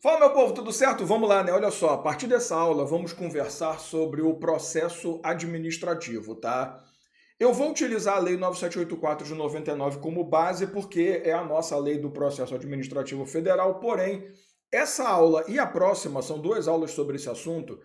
Fala, meu povo, tudo certo? Vamos lá, né? Olha só, a partir dessa aula vamos conversar sobre o processo administrativo, tá? Eu vou utilizar a Lei 9784 de 99 como base porque é a nossa lei do processo administrativo federal, porém, essa aula e a próxima, são duas aulas sobre esse assunto,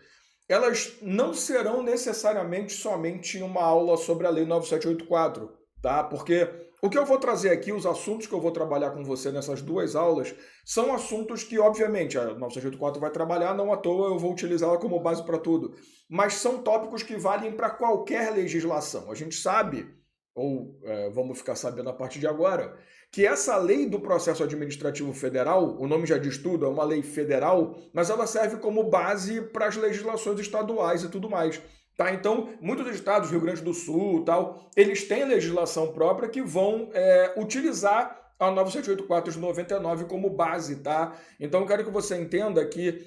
elas não serão necessariamente somente uma aula sobre a Lei 9784, tá? Porque o que eu vou trazer aqui, os assuntos que eu vou trabalhar com você nessas duas aulas, são assuntos que, obviamente, a 9784 vai trabalhar, não à toa eu vou utilizá-la como base para tudo, mas são tópicos que valem para qualquer legislação. A gente sabe, ou vamos ficar sabendo a partir de agora, que essa lei do processo administrativo federal, o nome já diz tudo, é uma lei federal, mas ela serve como base para as legislações estaduais e tudo mais. Tá? Então, muitos estados, Rio Grande do Sul, tal, eles têm legislação própria que vão utilizar a 9784 de 99 como base, tá? Então, eu quero que você entenda que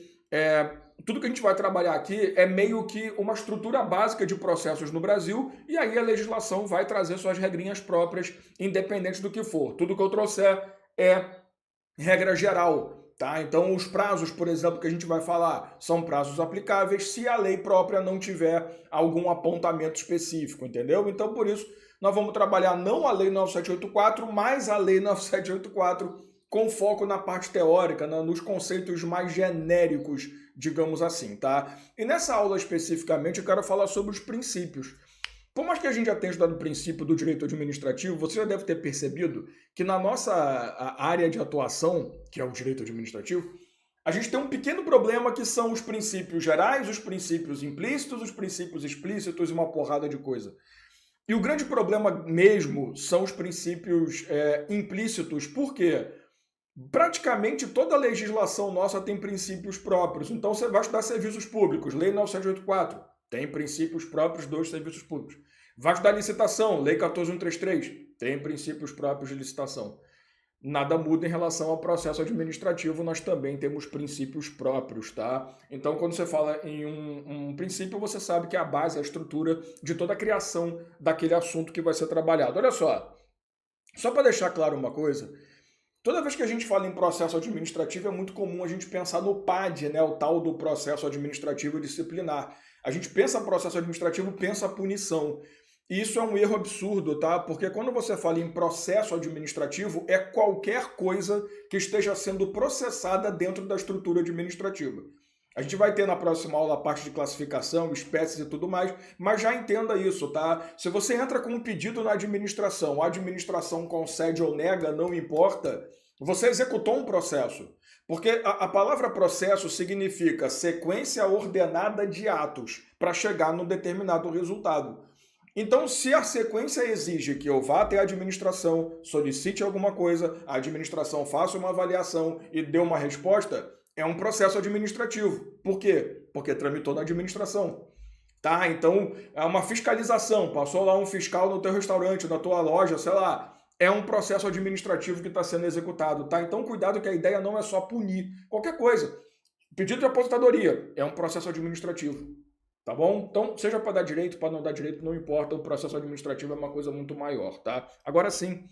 tudo que a gente vai trabalhar aqui é meio que uma estrutura básica de processos no Brasil, e aí a legislação vai trazer suas regrinhas próprias, independente do que for. Tudo que eu trouxer é regra geral, tá? Então, os prazos, por exemplo, que a gente vai falar, são prazos aplicáveis se a lei própria não tiver algum apontamento específico, entendeu? Então, por isso, nós vamos trabalhar não a Lei 9784, mas a Lei 9784 com foco na parte teórica, nos conceitos mais genéricos, digamos assim, tá? E nessa aula especificamente eu quero falar sobre os princípios. Por mais que a gente já tenha estudado o princípio do direito administrativo, você já deve ter percebido que na nossa área de atuação, que é o direito administrativo, a gente tem um pequeno problema que são os princípios gerais, os princípios implícitos, os princípios explícitos e uma porrada de coisa. E o grande problema mesmo são os princípios implícitos, por quê? Praticamente toda a legislação nossa tem princípios próprios. Então você vai estudar serviços públicos, Lei 9784, tem princípios próprios dos serviços públicos. Vai estudar licitação, Lei 14133, tem princípios próprios de licitação. Nada muda em relação ao processo administrativo, nós também temos princípios próprios, tá? Então, quando você fala em um princípio, você sabe que é a base, a estrutura de toda a criação daquele assunto que vai ser trabalhado. Olha só para deixar claro uma coisa, toda vez que a gente fala em processo administrativo, é muito comum a gente pensar no PAD, né, o tal do processo administrativo disciplinar. A gente pensa processo administrativo, pensa punição. E isso é um erro absurdo, tá? Porque quando você fala em processo administrativo, é qualquer coisa que esteja sendo processada dentro da estrutura administrativa. A gente vai ter na próxima aula a parte de classificação, espécies e tudo mais, mas já entenda isso, tá? Se você entra com um pedido na administração, a administração concede ou nega, não importa, você executou um processo. Porque a palavra processo significa sequência ordenada de atos para chegar num determinado resultado. Então, se a sequência exige que eu vá até a administração, solicite alguma coisa, a administração faça uma avaliação e dê uma resposta, é um processo administrativo. Por quê? Porque tramitou na administração. Tá? Então, é uma fiscalização. Passou lá um fiscal no teu restaurante, na tua loja, sei lá. É um processo administrativo que está sendo executado. Tá? Então, cuidado que a ideia não é só punir qualquer coisa. Pedido de aposentadoria é um processo administrativo. Tá bom? Então, seja para dar direito, para não dar direito, não importa, o processo administrativo é uma coisa muito maior, tá? Agora sim,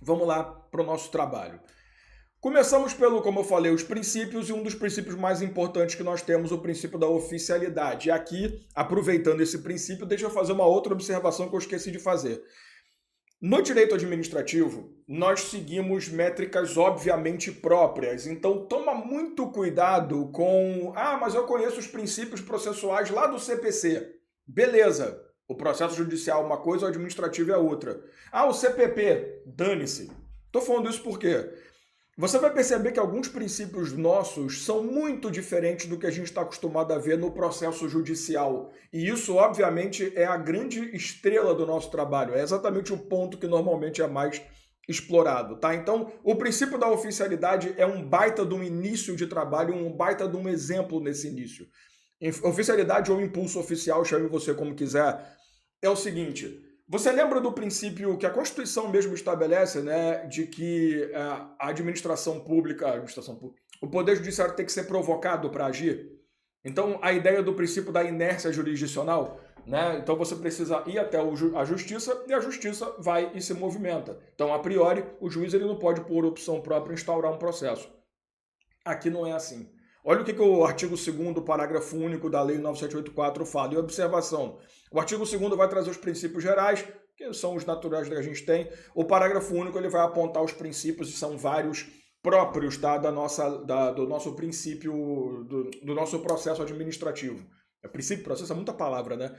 vamos lá para o nosso trabalho. Começamos pelo, como eu falei, os princípios, e um dos princípios mais importantes que nós temos, o princípio da oficialidade. E aqui, aproveitando esse princípio, deixa eu fazer uma outra observação que eu esqueci de fazer. No direito administrativo, nós seguimos métricas obviamente próprias, então toma muito cuidado com mas eu conheço os princípios processuais lá do CPC. Beleza, o processo judicial é uma coisa, o administrativo é outra. O CPP, dane-se. Tô falando isso por quê? Você vai perceber que alguns princípios nossos são muito diferentes do que a gente está acostumado a ver no processo judicial. E isso, obviamente, é a grande estrela do nosso trabalho. É exatamente o ponto que normalmente é mais explorado, tá? Então, o princípio da oficialidade é um baita de um início de trabalho, um baita de um exemplo nesse início. Oficialidade ou impulso oficial, chame você como quiser, é o seguinte: você lembra do princípio que a Constituição mesmo estabelece, né, de que a administração pública, o Poder Judiciário tem que ser provocado para agir? Então, a ideia do princípio da inércia jurisdicional, né? Então, você precisa ir até a Justiça e a Justiça vai e se movimenta. Então, a priori, o juiz ele não pode, por opção própria, instaurar um processo. Aqui não é assim. Olha o que o artigo 2º, parágrafo único da Lei 9784 fala. E observação, o artigo 2º vai trazer os princípios gerais, que são os naturais que a gente tem. O parágrafo único ele vai apontar os princípios, e são vários próprios, tá, do nosso princípio, do nosso processo administrativo. Princípio, processo é muita palavra, né?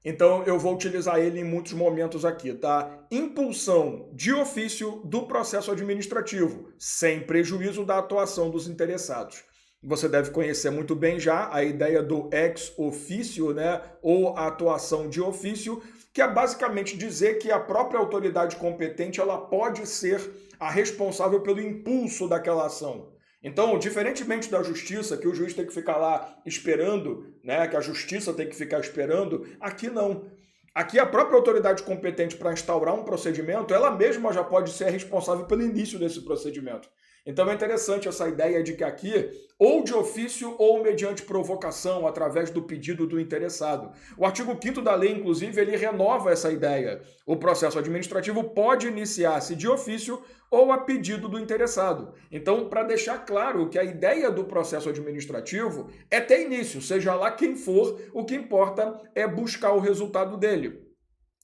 Então eu vou utilizar ele em muitos momentos aqui, tá? Impulsão de ofício do processo administrativo, sem prejuízo da atuação dos interessados. Você deve conhecer muito bem já a ideia do ex officio, né? Ou a atuação de ofício, que é basicamente dizer que a própria autoridade competente ela pode ser a responsável pelo impulso daquela ação. Então, diferentemente da justiça, que o juiz tem que ficar lá esperando, né, que a justiça tem que ficar esperando, aqui não. Aqui a própria autoridade competente para instaurar um procedimento, ela mesma já pode ser responsável pelo início desse procedimento. Então é interessante essa ideia de que aqui, ou de ofício ou mediante provocação, através do pedido do interessado. O artigo 5º da lei, inclusive, ele renova essa ideia. O processo administrativo pode iniciar-se de ofício ou a pedido do interessado. Então, para deixar claro que a ideia do processo administrativo é ter início, seja lá quem for, o que importa é buscar o resultado dele.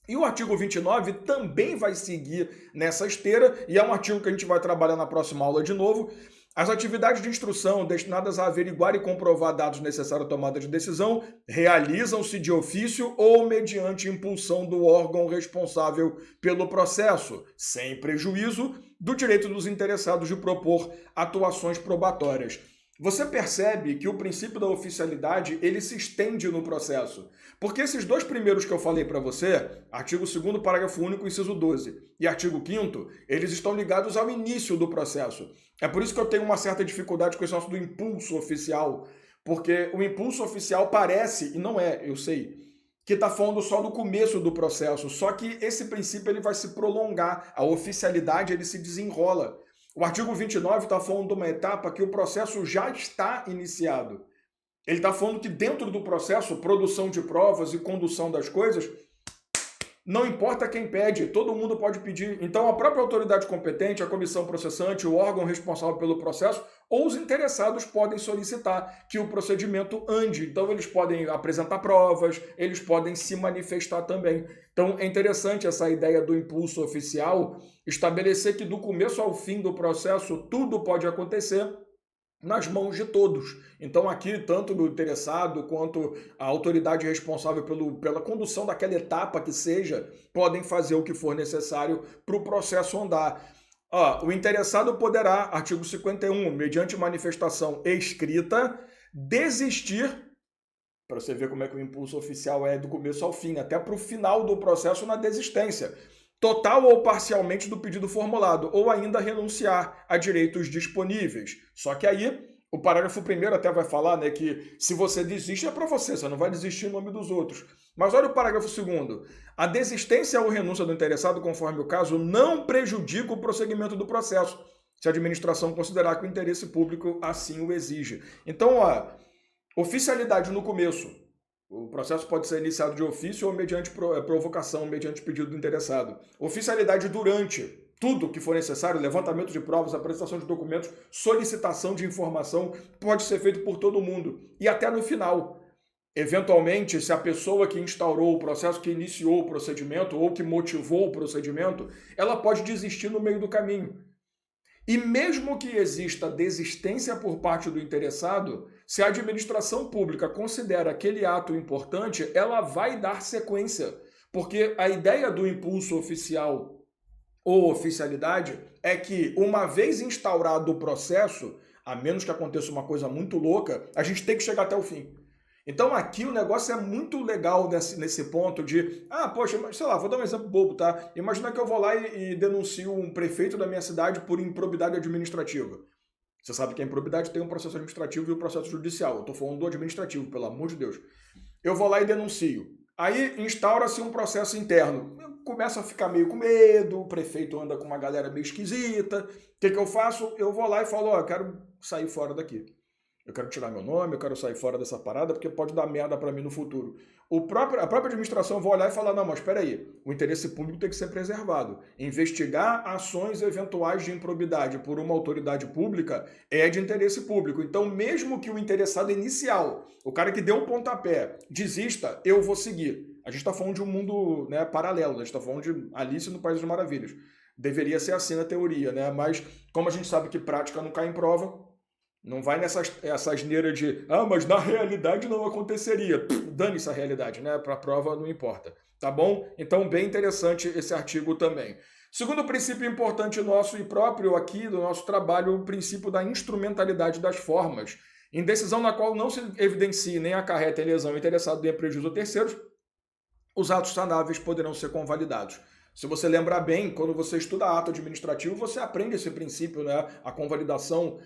E o artigo 29 também vai seguir nessa esteira, e é um artigo que a gente vai trabalhar na próxima aula de novo. As atividades de instrução destinadas a averiguar e comprovar dados necessários à tomada de decisão realizam-se de ofício ou mediante impulsão do órgão responsável pelo processo, sem prejuízo do direito dos interessados de propor atuações probatórias. Você percebe que o princípio da oficialidade ele se estende no processo. Porque esses dois primeiros que eu falei para você, artigo 2º, parágrafo único, inciso 12, e artigo 5º, eles estão ligados ao início do processo. É por isso que eu tenho uma certa dificuldade com esse nosso do impulso oficial, porque o impulso oficial parece, e não é, eu sei, que está falando só do começo do processo, só que esse princípio ele vai se prolongar, a oficialidade ele se desenrola. O artigo 29 está falando de uma etapa que o processo já está iniciado. Ele está falando que dentro do processo, produção de provas e condução das coisas, não importa quem pede, todo mundo pode pedir. Então, a própria autoridade competente, a comissão processante, o órgão responsável pelo processo, ou os interessados podem solicitar que o procedimento ande. Então, eles podem apresentar provas, eles podem se manifestar também. Então, é interessante essa ideia do impulso oficial, estabelecer que do começo ao fim do processo, tudo pode acontecer nas mãos de todos. Então aqui, tanto o interessado quanto a autoridade responsável pela condução daquela etapa que seja, podem fazer o que for necessário para o processo andar. O interessado poderá, artigo 51, mediante manifestação escrita, desistir, para você ver como é que o impulso oficial é do começo ao fim, até para o final do processo na desistência, total ou parcialmente do pedido formulado, ou ainda renunciar a direitos disponíveis. Só que aí, o parágrafo 1º até vai falar, né, que se você desiste é para você não vai desistir em nome dos outros. Mas olha o parágrafo 2º. A desistência ou renúncia do interessado, conforme o caso, não prejudica o prosseguimento do processo, se a administração considerar que o interesse público assim o exige. Então, oficialidade no começo. O processo pode ser iniciado de ofício ou mediante provocação, mediante pedido do interessado. Oficialidade durante tudo que for necessário, levantamento de provas, apresentação de documentos, solicitação de informação, pode ser feito por todo mundo. E até no final. Eventualmente, se a pessoa que instaurou o processo, que iniciou o procedimento ou que motivou o procedimento, ela pode desistir no meio do caminho. E mesmo que exista desistência por parte do interessado, se a administração pública considera aquele ato importante, ela vai dar sequência. Porque a ideia do impulso oficial ou oficialidade é que, uma vez instaurado o processo, a menos que aconteça uma coisa muito louca, a gente tem que chegar até o fim. Então aqui o negócio é muito legal nesse ponto de, poxa, sei lá, vou dar um exemplo bobo, tá? Imagina que eu vou lá e denuncio um prefeito da minha cidade por improbidade administrativa. Você sabe que a improbidade tem um processo administrativo e um processo judicial. Eu tô falando do administrativo, pelo amor de Deus. Eu vou lá e denuncio. Aí instaura-se um processo interno. Eu começo a ficar meio com medo, o prefeito anda com uma galera meio esquisita. O que eu faço? Eu vou lá e falo, eu quero sair fora daqui. Eu quero tirar meu nome, eu quero sair fora dessa parada, porque pode dar merda para mim no futuro. A própria administração vai olhar e falar, não, mas espera aí, o interesse público tem que ser preservado. Investigar ações eventuais de improbidade por uma autoridade pública é de interesse público. Então, mesmo que o interessado inicial, o cara que deu um pontapé, desista, eu vou seguir. A gente está falando de um mundo, né, paralelo, a gente está falando de Alice no País das Maravilhas. Deveria ser assim na teoria, né? Mas como a gente sabe que prática não cai em prova, não vai nessas essa asneira de mas na realidade não aconteceria. Dane-se a realidade, né? Para a prova não importa. Tá bom? Então, bem interessante esse artigo também. Segundo princípio importante nosso e próprio aqui do nosso trabalho, o princípio da instrumentalidade das formas. Em decisão na qual não se evidencie nem acarreta em lesão interessado nem prejuízo a terceiros, os atos sanáveis poderão ser convalidados. Se você lembrar bem, quando você estuda ato administrativo, você aprende esse princípio, né? A convalidação.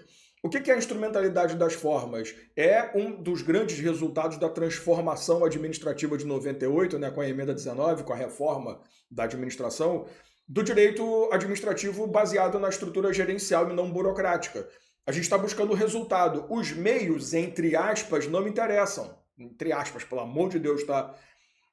O que é a instrumentalidade das formas? É um dos grandes resultados da transformação administrativa de 98, né, com a emenda 19, com a reforma da administração, do direito administrativo baseado na estrutura gerencial e não burocrática. A gente está buscando o resultado. Os meios, entre aspas, não me interessam. Entre aspas, pelo amor de Deus, tá?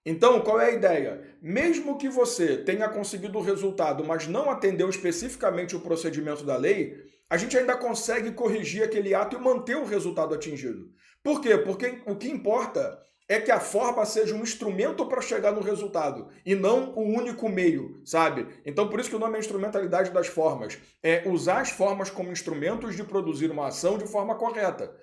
Então, qual é a ideia? Mesmo que você tenha conseguido o resultado, mas não atendeu especificamente o procedimento da lei, a gente ainda consegue corrigir aquele ato e manter o resultado atingido. Por quê? Porque o que importa é que a forma seja um instrumento para chegar no resultado e não o único meio, sabe? Então, por isso que o nome é instrumentalidade das formas. É usar as formas como instrumentos de produzir uma ação de forma correta.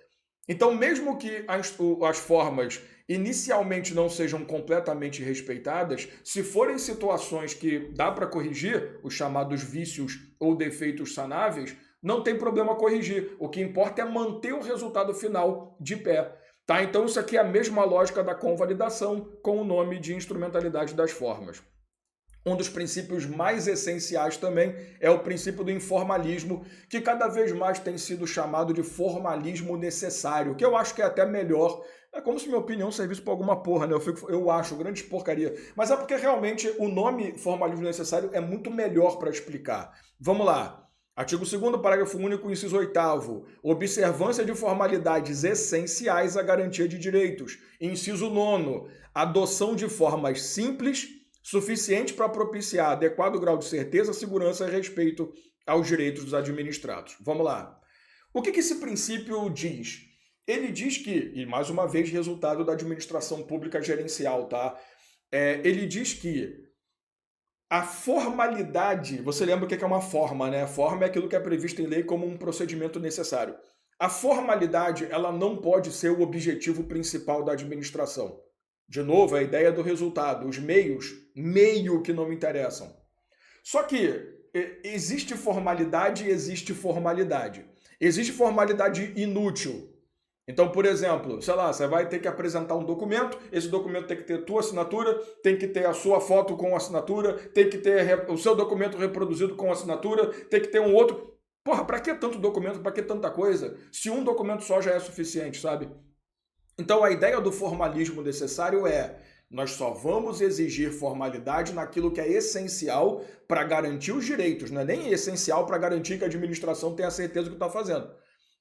Então, mesmo que as formas inicialmente não sejam completamente respeitadas, se forem situações que dá para corrigir, os chamados vícios ou defeitos sanáveis, não tem problema corrigir. O que importa é manter o resultado final de pé. Tá? Então, isso aqui é a mesma lógica da convalidação com o nome de instrumentalidade das formas. Um dos princípios mais essenciais também é o princípio do informalismo, que cada vez mais tem sido chamado de formalismo necessário, que eu acho que é até melhor. É como se minha opinião servisse para alguma porra, né? Eu acho, grande porcaria. Mas é porque realmente o nome formalismo necessário é muito melhor para explicar. Vamos lá. Artigo 2º, parágrafo único, inciso 8º. Observância de formalidades essenciais à garantia de direitos. Inciso 9º. Adoção de formas simples, suficiente para propiciar adequado grau de certeza, segurança e respeito aos direitos dos administrados. Vamos lá. O que esse princípio diz? Ele diz que, e mais uma vez, resultado da administração pública gerencial, tá? Ele diz que a formalidade, você lembra o que é uma forma, né? A forma é aquilo que é previsto em lei como um procedimento necessário. A formalidade, ela não pode ser o objetivo principal da administração. De novo, a ideia do resultado, os meios, meio que não me interessam. Só que existe formalidade e existe formalidade. Existe formalidade inútil. Então, por exemplo, sei lá, você vai ter que apresentar um documento, esse documento tem que ter a tua assinatura, tem que ter a sua foto com assinatura, tem que ter o seu documento reproduzido com assinatura, tem que ter um outro. Porra, pra que tanto documento, pra que tanta coisa? Se um documento só já é suficiente, sabe? Então, a ideia do formalismo necessário é: nós só vamos exigir formalidade naquilo que é essencial para garantir os direitos, não é nem essencial para garantir que a administração tenha certeza do que está fazendo.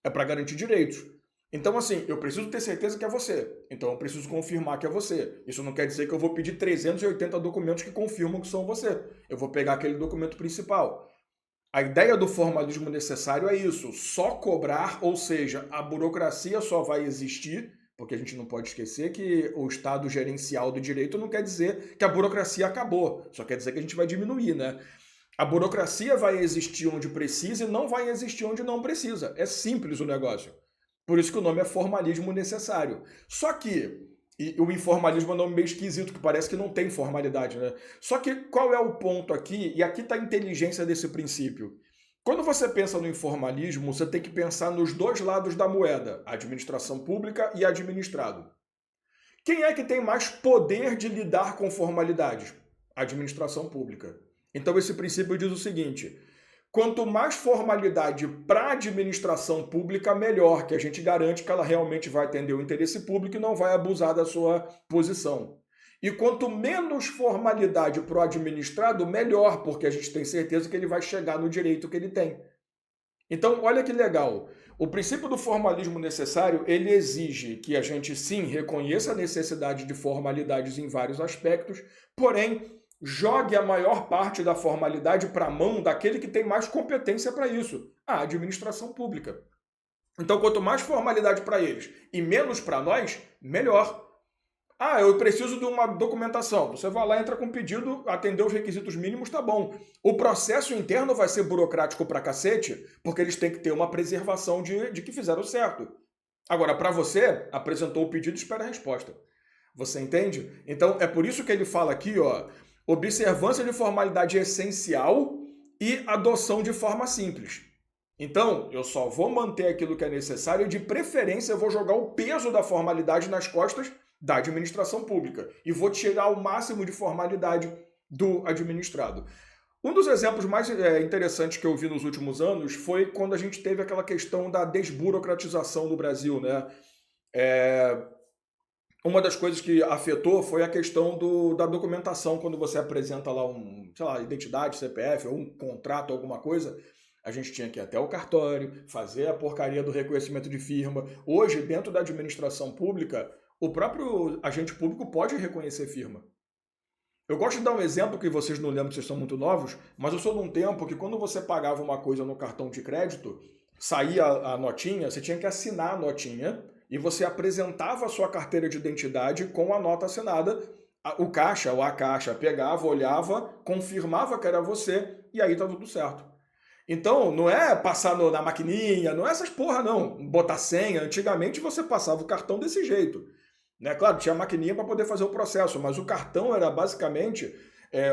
É para garantir direitos. Então, assim, eu preciso ter certeza que é você. Então, eu preciso confirmar que é você. Isso não quer dizer que eu vou pedir 380 documentos que confirmam que são você. Eu vou pegar aquele documento principal. A ideia do formalismo necessário é isso: só cobrar, ou seja, a burocracia só vai existir, porque a gente não pode esquecer que o estado gerencial do direito não quer dizer que a burocracia acabou, só quer dizer que a gente vai diminuir, né? A burocracia vai existir onde precisa e não vai existir onde não precisa. É simples o negócio. Por isso que o nome é formalismo necessário. Só que, e o informalismo é um nome meio esquisito, que parece que não tem formalidade, né? Só que qual é o ponto aqui? E aqui está a inteligência desse princípio. Quando você pensa no informalismo, você tem que pensar nos dois lados da moeda, a administração pública e administrado. Quem é que tem mais poder de lidar com formalidades? A administração pública. Então esse princípio diz o seguinte: quanto mais formalidade para a administração pública, melhor, que a gente garante que ela realmente vai atender o interesse público e não vai abusar da sua posição. E quanto menos formalidade para o administrado, melhor, porque a gente tem certeza que ele vai chegar no direito que ele tem. Então, olha que legal. O princípio do formalismo necessário, ele exige que a gente, sim, reconheça a necessidade de formalidades em vários aspectos, porém, jogue a maior parte da formalidade para a mão daquele que tem mais competência para isso, a administração pública. Então, quanto mais formalidade para eles e menos para nós, melhor. Ah, eu preciso de uma documentação. Você vai lá, entra com pedido, atender os requisitos mínimos, tá bom. O processo interno vai ser burocrático pra cacete, porque eles têm que ter uma preservação de que fizeram certo. Agora, para você, apresentou o pedido, espera a resposta. Você entende? Então, é por isso que ele fala aqui, ó, observância de formalidade essencial e adoção de forma simples. Então, eu só vou manter aquilo que é necessário e, de preferência, eu vou jogar o peso da formalidade nas costas da administração pública e vou tirar o máximo de formalidade do administrado. Um dos exemplos mais interessantes que eu vi nos últimos anos foi quando a gente teve aquela questão da desburocratização no Brasil, né? Uma das coisas que afetou foi a questão da documentação, quando você apresenta lá sei lá, identidade, CPF, ou um contrato, alguma coisa, a gente tinha que ir até o cartório, fazer a porcaria do reconhecimento de firma. Hoje, dentro da administração pública, o próprio agente público pode reconhecer firma. Eu gosto de dar um exemplo que vocês não lembram, que vocês são muito novos, mas eu sou de um tempo que quando você pagava uma coisa no cartão de crédito, saía a notinha, você tinha que assinar a notinha e você apresentava a sua carteira de identidade com a nota assinada. O caixa ou a caixa pegava, olhava, confirmava que era você e aí tá tudo certo. Então, não é passar na maquininha, não é essas porra não, botar senha. Antigamente você passava o cartão desse jeito. Né? Claro, tinha maquininha para poder fazer o processo, mas o cartão era basicamente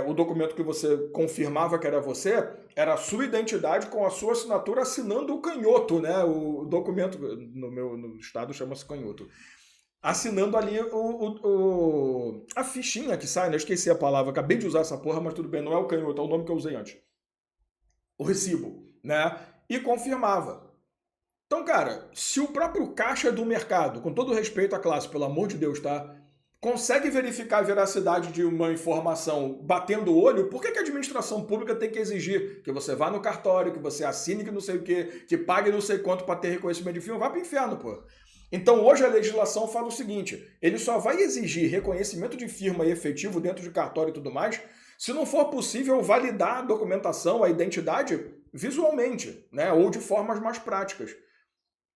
o documento que você confirmava que era você, era a sua identidade com a sua assinatura assinando o canhoto, né? O documento, no estado chama-se canhoto. Assinando ali a fichinha que sai, né? Eu esqueci a palavra, acabei de usar essa porra, mas tudo bem, não é o canhoto, é o nome que eu usei antes. O recibo, né? E confirmava. Então, cara, se o próprio caixa do mercado, com todo respeito à classe, pelo amor de Deus, tá? Consegue verificar a veracidade de uma informação batendo o olho, por que a administração pública tem que exigir que você vá no cartório, que você assine que não sei o quê, que pague não sei quanto para ter reconhecimento de firma? Vai pro inferno, pô. Então, hoje a legislação fala o seguinte, ele só vai exigir reconhecimento de firma e efetivo dentro de cartório e tudo mais, se não for possível validar a documentação, a identidade, visualmente, né? Ou de formas mais práticas.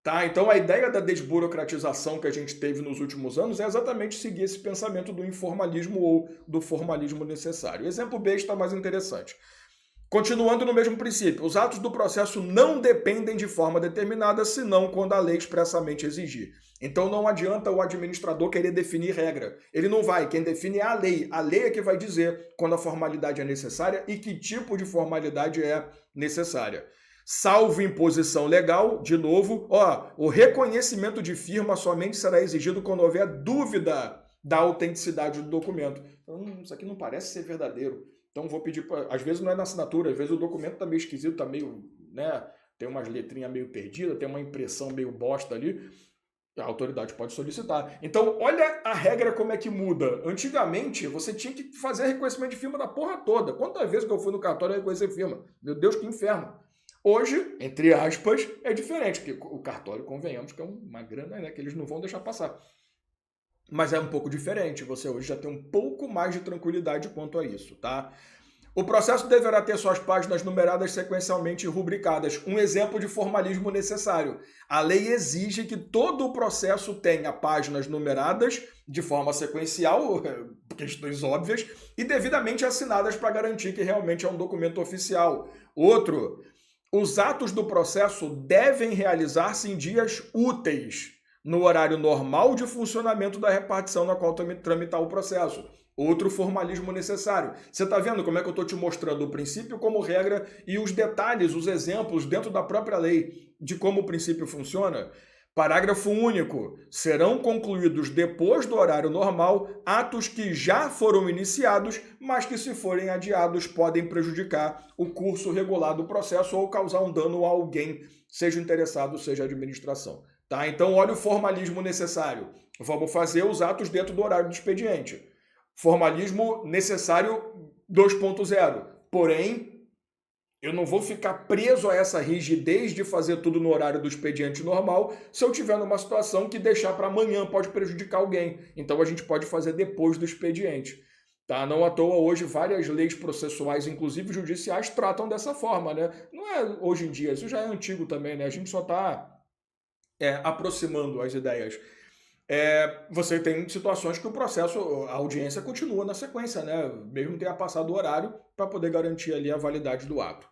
Tá, então a ideia da desburocratização que a gente teve nos últimos anos é exatamente seguir esse pensamento do informalismo ou do formalismo necessário. O exemplo B está mais interessante. Continuando no mesmo princípio, os atos do processo não dependem de forma determinada, senão quando a lei expressamente exigir. Então não adianta o administrador querer definir regra. Ele não vai, quem define é a lei. A lei é que vai dizer quando a formalidade é necessária e que tipo de formalidade é necessária. Salvo imposição legal, de novo, o reconhecimento de firma somente será exigido quando houver dúvida da autenticidade do documento. Então, isso aqui não parece ser verdadeiro. Então, vou pedir, às vezes não é na assinatura, às vezes o documento está meio esquisito, está meio, né, tem umas letrinhas meio perdidas, tem uma impressão meio bosta ali. A autoridade pode solicitar. Então, olha a regra como é que muda. Antigamente, você tinha que fazer reconhecimento de firma da porra toda. Quantas vezes que eu fui no cartório reconhecer firma? Meu Deus, que inferno. Hoje, entre aspas, é diferente, porque o cartório, convenhamos, que é uma grana, né, que eles não vão deixar passar. Mas é um pouco diferente, você hoje já tem um pouco mais de tranquilidade quanto a isso, tá? O processo deverá ter suas páginas numeradas sequencialmente rubricadas. Um exemplo de formalismo necessário. A lei exige que todo o processo tenha páginas numeradas de forma sequencial, questões óbvias, e devidamente assinadas para garantir que realmente é um documento oficial. Outro, os atos do processo devem realizar-se em dias úteis, no horário normal de funcionamento da repartição na qual tramitar o processo. Outro formalismo necessário. Você está vendo como é que eu estou te mostrando o princípio como regra e os detalhes, os exemplos dentro da própria lei de como o princípio funciona? Parágrafo único. Serão concluídos depois do horário normal atos que já foram iniciados, mas que, se forem adiados, podem prejudicar o curso regular do processo ou causar um dano a alguém, seja interessado, seja a administração. Tá? Então, olha o formalismo necessário. Vamos fazer os atos dentro do horário do expediente. Formalismo necessário 2.0. Porém, Eu não vou ficar preso a essa rigidez de fazer tudo no horário do expediente normal se eu tiver numa situação que deixar para amanhã pode prejudicar alguém. Então a gente pode fazer depois do expediente. Tá? Não à toa hoje várias leis processuais, inclusive judiciais, tratam dessa forma, né? Não é hoje em dia, isso já é antigo também, né? A gente só está aproximando as ideias. Você tem situações que o processo, a audiência continua na sequência, né? Mesmo tenha passado o horário, para poder garantir ali a validade do ato.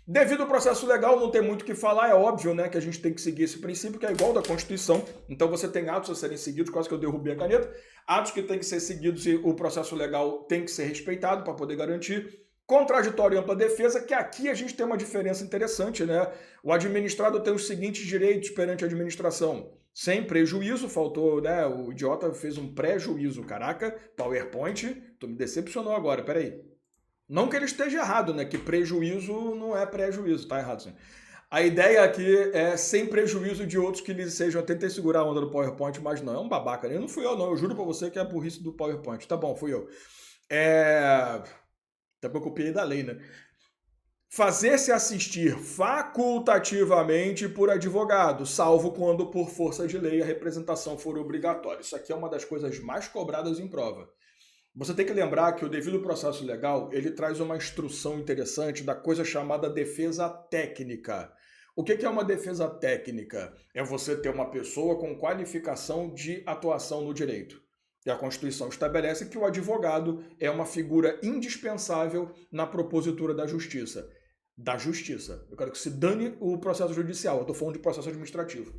Devido ao processo legal, não tem muito o que falar, é óbvio, né, que a gente tem que seguir esse princípio, que é igual da Constituição. Então você tem atos a serem seguidos, quase que eu derrubei a caneta, atos que têm que ser seguidos e o processo legal tem que ser respeitado para poder garantir. Contraditório e ampla defesa, que aqui a gente tem uma diferença interessante, né? O administrado tem os seguintes direitos perante a administração. Sem prejuízo, faltou, né? O idiota fez um pré-juízo, caraca, PowerPoint, tu me decepcionou agora, peraí. Não que ele esteja errado, né? Que prejuízo não é prejuízo, tá errado sim. A ideia aqui é sem prejuízo de outros que lhes sejam. Eu tentei segurar a onda do PowerPoint, mas não, é um babaca, né? Não fui eu, não. Eu juro pra você que é a burrice do PowerPoint. Tá bom, fui eu. Também eu copiei da lei, né? Fazer-se assistir facultativamente por advogado, salvo quando, por força de lei, a representação for obrigatória. Isso aqui é uma das coisas mais cobradas em prova. Você tem que lembrar que o devido processo legal, ele traz uma instrução interessante da coisa chamada defesa técnica. O que é uma defesa técnica? É você ter uma pessoa com qualificação de atuação no direito. E a Constituição estabelece que o advogado é uma figura indispensável na propositura da justiça. Da justiça. Eu quero que se dane o processo judicial, eu estou falando de processo administrativo.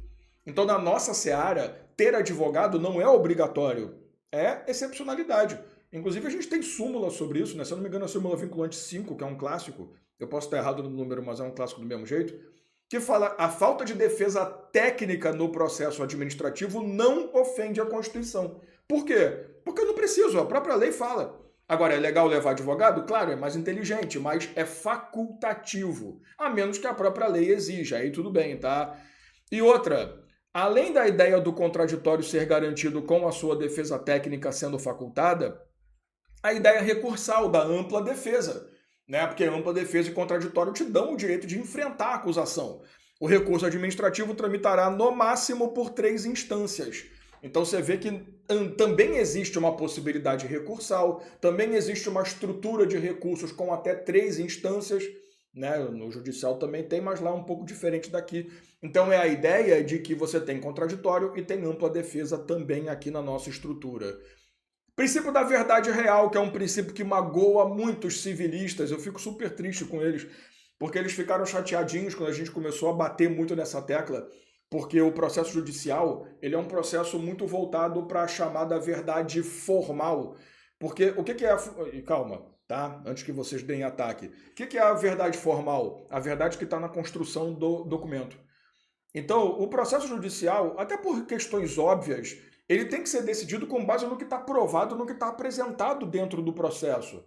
Então, na nossa seara, ter advogado não é obrigatório, é excepcionalidade. Inclusive, a gente tem súmula sobre isso, né? Se eu não me engano, a súmula vinculante 5, que é um clássico, eu posso estar errado no número, mas é um clássico do mesmo jeito, que fala a falta de defesa técnica no processo administrativo não ofende a Constituição. Por quê? Porque eu não preciso, a própria lei fala. Agora, é legal levar advogado? Claro, é mais inteligente, mas é facultativo, a menos que a própria lei exija, aí tudo bem, tá? E outra, além da ideia do contraditório ser garantido com a sua defesa técnica sendo facultada, a ideia recursal da ampla defesa, né? Porque ampla defesa e contraditório te dão o direito de enfrentar a acusação. O recurso administrativo tramitará no máximo por 3 instâncias. Então você vê que também existe uma possibilidade recursal, também existe uma estrutura de recursos com até 3 instâncias, né? No judicial também tem, mas lá é um pouco diferente daqui. Então é a ideia de que você tem contraditório e tem ampla defesa também aqui na nossa estrutura. Princípio da verdade real, que é um princípio que magoa muitos civilistas, eu fico super triste com eles, porque eles ficaram chateadinhos quando a gente começou a bater muito nessa tecla, porque o processo judicial, ele é um processo muito voltado para a chamada verdade formal. Porque o que é a... Calma, tá? Antes que vocês deem ataque. O que é a verdade formal? A verdade que está na construção do documento. Então, o processo judicial, até por questões óbvias, ele tem que ser decidido com base no que está provado, no que está apresentado dentro do processo.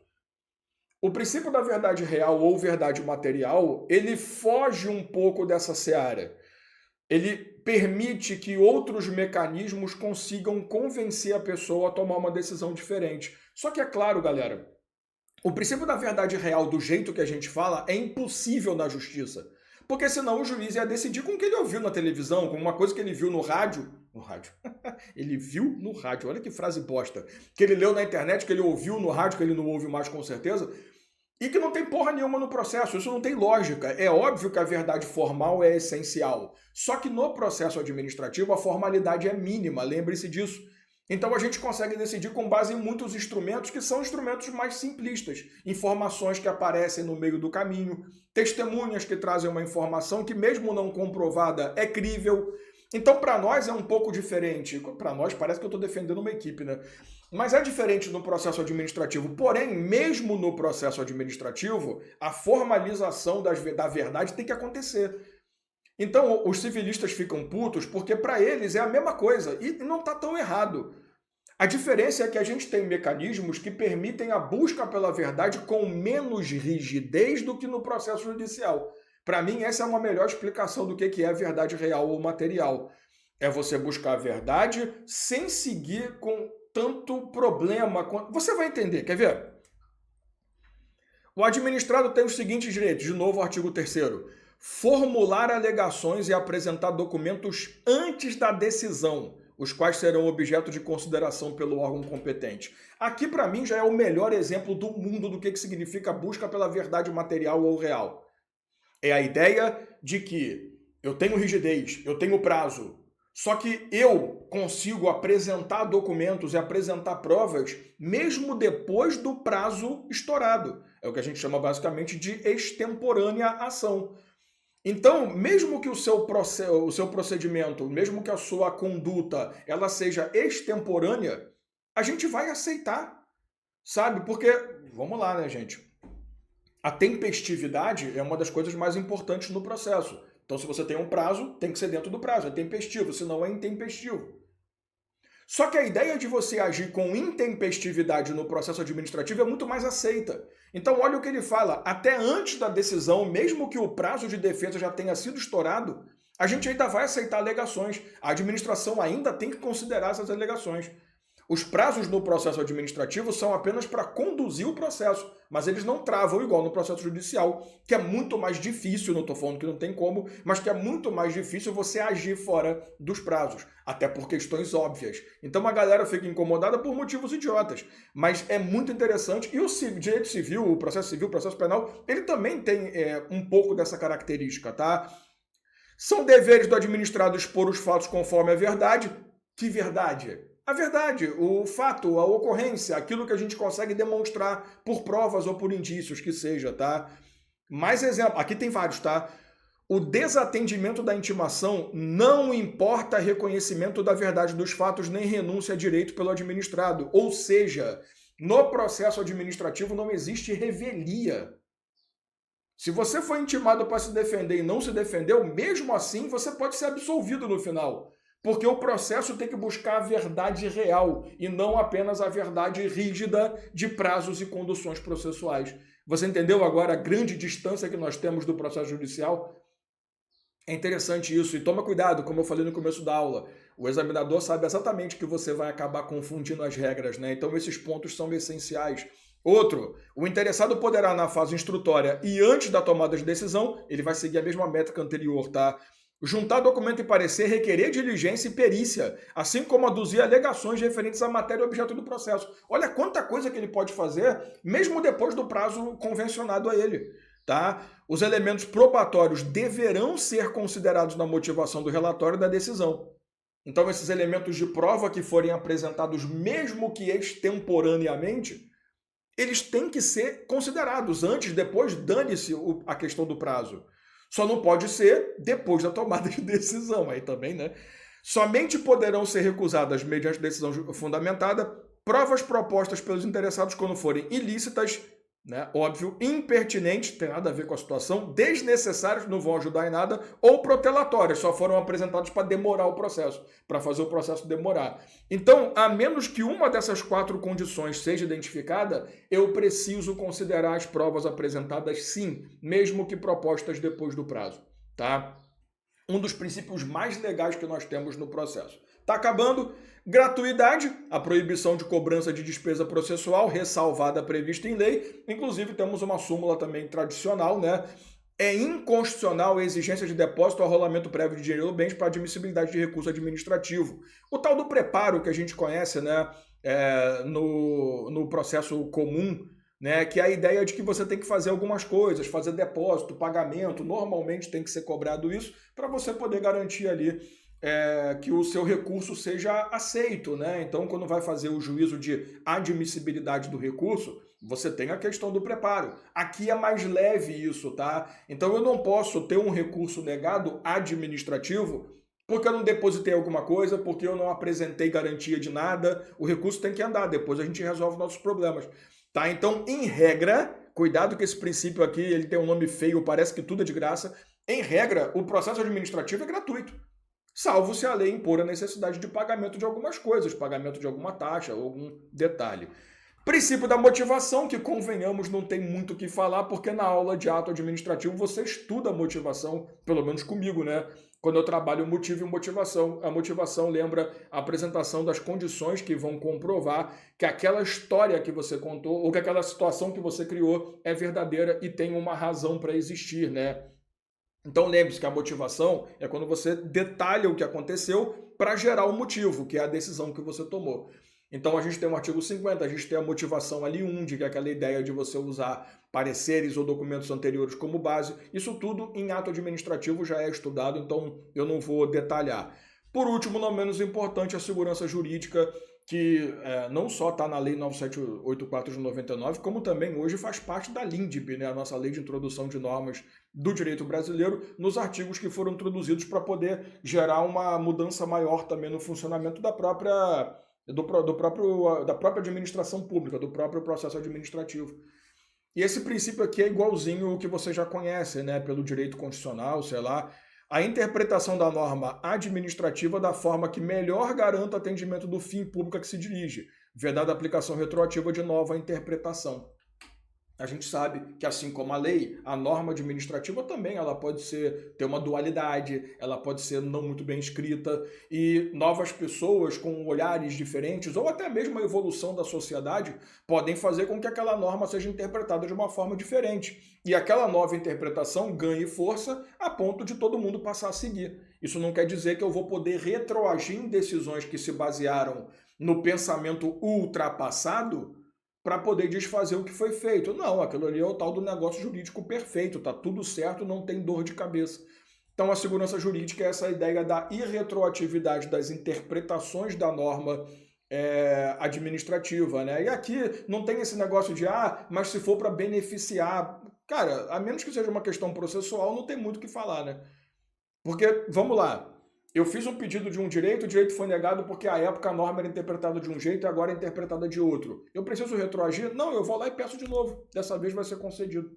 O princípio da verdade real ou verdade material, ele foge um pouco dessa seara. Ele permite que outros mecanismos consigam convencer a pessoa a tomar uma decisão diferente. Só que é claro, galera, o princípio da verdade real, do jeito que a gente fala, é impossível na justiça. Porque senão o juiz ia decidir com o que ele ouviu na televisão, com uma coisa que ele viu no rádio. No rádio. Ele viu no rádio. Olha que frase bosta. Que ele leu na internet, que ele ouviu no rádio, que ele não ouve mais com certeza. E que não tem porra nenhuma no processo. Isso não tem lógica. É óbvio que a verdade formal é essencial. Só que no processo administrativo a formalidade é mínima. Lembre-se disso. Então a gente consegue decidir com base em muitos instrumentos que são instrumentos mais simplistas. Informações que aparecem no meio do caminho, testemunhas que trazem uma informação que mesmo não comprovada é crível. Então para nós é um pouco diferente. Para nós parece que eu estou defendendo uma equipe, né? Mas é diferente no processo administrativo. Porém, mesmo no processo administrativo, a formalização da verdade tem que acontecer. Então, os civilistas ficam putos porque para eles é a mesma coisa e não está tão errado. A diferença é que a gente tem mecanismos que permitem a busca pela verdade com menos rigidez do que no processo judicial. Para mim, essa é uma melhor explicação do que é verdade real ou material. É você buscar a verdade sem seguir com tanto problema. Você vai entender, quer ver? O administrado tem os seguintes direitos, de novo, o artigo 3º. Formular alegações e apresentar documentos antes da decisão, os quais serão objeto de consideração pelo órgão competente. Aqui, para mim, já é o melhor exemplo do mundo do que significa busca pela verdade material ou real. É a ideia de que eu tenho rigidez, eu tenho prazo, só que eu consigo apresentar documentos e apresentar provas mesmo depois do prazo estourado. É o que a gente chama basicamente de extemporânea ação. Então, mesmo que o seu procedimento, mesmo que a sua conduta, ela seja extemporânea, a gente vai aceitar, sabe? Porque, vamos lá, né, gente? A tempestividade é uma das coisas mais importantes no processo. Então, se você tem um prazo, tem que ser dentro do prazo, é tempestivo, senão é intempestivo. Só que a ideia de você agir com intempestividade no processo administrativo é muito mais aceita. Então, olha o que ele fala, até antes da decisão, mesmo que o prazo de defesa já tenha sido estourado, a gente ainda vai aceitar alegações. A administração ainda tem que considerar essas alegações. Os prazos no processo administrativo são apenas para conduzir o processo, mas eles não travam igual no processo judicial, que é muito mais difícil, não estou falando que não tem como, mas que é muito mais difícil você agir fora dos prazos, até por questões óbvias. Então a galera fica incomodada por motivos idiotas, mas é muito interessante, e o direito civil, o processo penal, ele também tem um pouco dessa característica, tá? São deveres do administrado expor os fatos conforme a verdade. Que verdade? A verdade, o fato, a ocorrência, aquilo que a gente consegue demonstrar por provas ou por indícios que seja, tá? Mais exemplo, aqui tem vários, tá? O desatendimento da intimação não importa reconhecimento da verdade dos fatos nem renúncia a direito pelo administrado. Ou seja, no processo administrativo não existe revelia. Se você foi intimado para se defender e não se defendeu, mesmo assim você pode ser absolvido no final. Porque o processo tem que buscar a verdade real e não apenas a verdade rígida de prazos e conduções processuais. Você entendeu agora a grande distância que nós temos do processo judicial? É interessante isso. E toma cuidado, como eu falei no começo da aula. O examinador sabe exatamente que você vai acabar confundindo as regras, né? Então esses pontos são essenciais. Outro, o interessado poderá, na fase instrutória e antes da tomada de decisão, ele vai seguir a mesma métrica anterior, tá? Juntar documento e parecer, requerer diligência e perícia, assim como aduzir alegações referentes à matéria e objeto do processo. Olha quanta coisa que ele pode fazer, mesmo depois do prazo convencionado a ele. Tá? Os elementos probatórios deverão ser considerados na motivação do relatório da decisão. Então, esses elementos de prova que forem apresentados, mesmo que extemporaneamente, eles têm que ser considerados antes, depois, dane-se a questão do prazo. Só não pode ser depois da tomada de decisão, aí também, né? Somente poderão ser recusadas, mediante decisão fundamentada, provas propostas pelos interessados quando forem ilícitas, né? Óbvio, impertinentes, tem nada a ver com a situação, desnecessários, não vão ajudar em nada, ou protelatórias, só foram apresentados para demorar o processo, para fazer o processo demorar. Então, a menos que uma dessas 4 condições seja identificada, eu preciso considerar as provas apresentadas sim, mesmo que propostas depois do prazo, tá? Um dos princípios mais legais que nós temos no processo. Está acabando. Gratuidade, a proibição de cobrança de despesa processual, ressalvada prevista em lei. Inclusive, temos uma súmula também tradicional, né? É inconstitucional a exigência de depósito ou arrolamento prévio de dinheiro ou bens para admissibilidade de recurso administrativo. O tal do preparo que a gente conhece, né? No processo comum, né? Que é a ideia de que você tem que fazer algumas coisas, fazer depósito, pagamento, normalmente tem que ser cobrado isso para você poder garantir ali que o seu recurso seja aceito, né? Então, quando vai fazer o juízo de admissibilidade do recurso, você tem a questão do preparo. Aqui é mais leve isso, tá? Então, eu não posso ter um recurso negado administrativo porque eu não depositei alguma coisa, porque eu não apresentei garantia de nada. O recurso tem que andar, depois a gente resolve nossos problemas, tá? Então, em regra, cuidado que esse princípio aqui, ele tem um nome feio, parece que tudo é de graça. Em regra, o processo administrativo é gratuito, salvo se a lei impor a necessidade de pagamento de algumas coisas, pagamento de alguma taxa ou algum detalhe. Princípio da motivação, que convenhamos não tem muito o que falar, porque na aula de ato administrativo você estuda a motivação, pelo menos comigo, né? Quando eu trabalho motivo e motivação, a motivação lembra a apresentação das condições que vão comprovar que aquela história que você contou ou que aquela situação que você criou é verdadeira e tem uma razão para existir, né? Então lembre-se que a motivação é quando você detalha o que aconteceu para gerar o motivo, que é a decisão que você tomou. Então a gente tem o artigo 50, a gente tem a motivação ali 1, de que é aquela ideia de você usar pareceres ou documentos anteriores como base. Isso tudo em ato administrativo já é estudado, então eu não vou detalhar. Por último, não menos importante, a segurança jurídica, que não só está na Lei 9784 de 99, como também hoje faz parte da LINDB, né, a nossa Lei de Introdução de Normas do Direito Brasileiro, nos artigos que foram introduzidos para poder gerar uma mudança maior também no funcionamento da própria administração pública, do próprio processo administrativo. E esse princípio aqui é igualzinho o que você já conhece, né, pelo direito constitucional, sei lá, a interpretação da norma administrativa da forma que melhor garanta o atendimento do fim público a que se dirige, vedada a aplicação retroativa de nova interpretação. A gente sabe que, assim como a lei, a norma administrativa também ela pode ter uma dualidade, ela pode ser não muito bem escrita, e novas pessoas com olhares diferentes, ou até mesmo a evolução da sociedade, podem fazer com que aquela norma seja interpretada de uma forma diferente. E aquela nova interpretação ganhe força a ponto de todo mundo passar a seguir. Isso não quer dizer que eu vou poder retroagir em decisões que se basearam no pensamento ultrapassado para poder desfazer o que foi feito. Não, aquilo ali é o tal do negócio jurídico perfeito, tá tudo certo, não tem dor de cabeça. Então a segurança jurídica é essa ideia da irretroatividade das interpretações da norma administrativa, né? E aqui não tem esse negócio de, mas se for para beneficiar... Cara, a menos que seja uma questão processual, não tem muito o que falar, né? Porque, vamos lá, eu fiz um pedido de um direito, o direito foi negado porque à época a norma era interpretada de um jeito e agora é interpretada de outro. Eu preciso retroagir? Não, eu vou lá e peço de novo. Dessa vez vai ser concedido.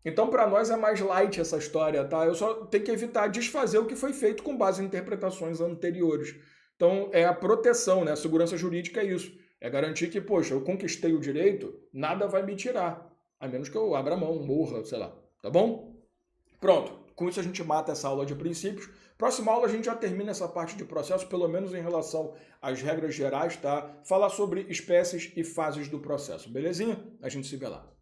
Então, para nós é mais light essa história, tá? Eu só tenho que evitar desfazer o que foi feito com base em interpretações anteriores. Então, é a proteção, né? A segurança jurídica é isso. É garantir que, poxa, eu conquistei o direito, nada vai me tirar. A menos que eu abra mão, morra, sei lá. Tá bom? Pronto. Com isso a gente mata essa aula de princípios. Próxima aula a gente já termina essa parte de processo, pelo menos em relação às regras gerais, tá? Falar sobre espécies e fases do processo, belezinha? A gente se vê lá.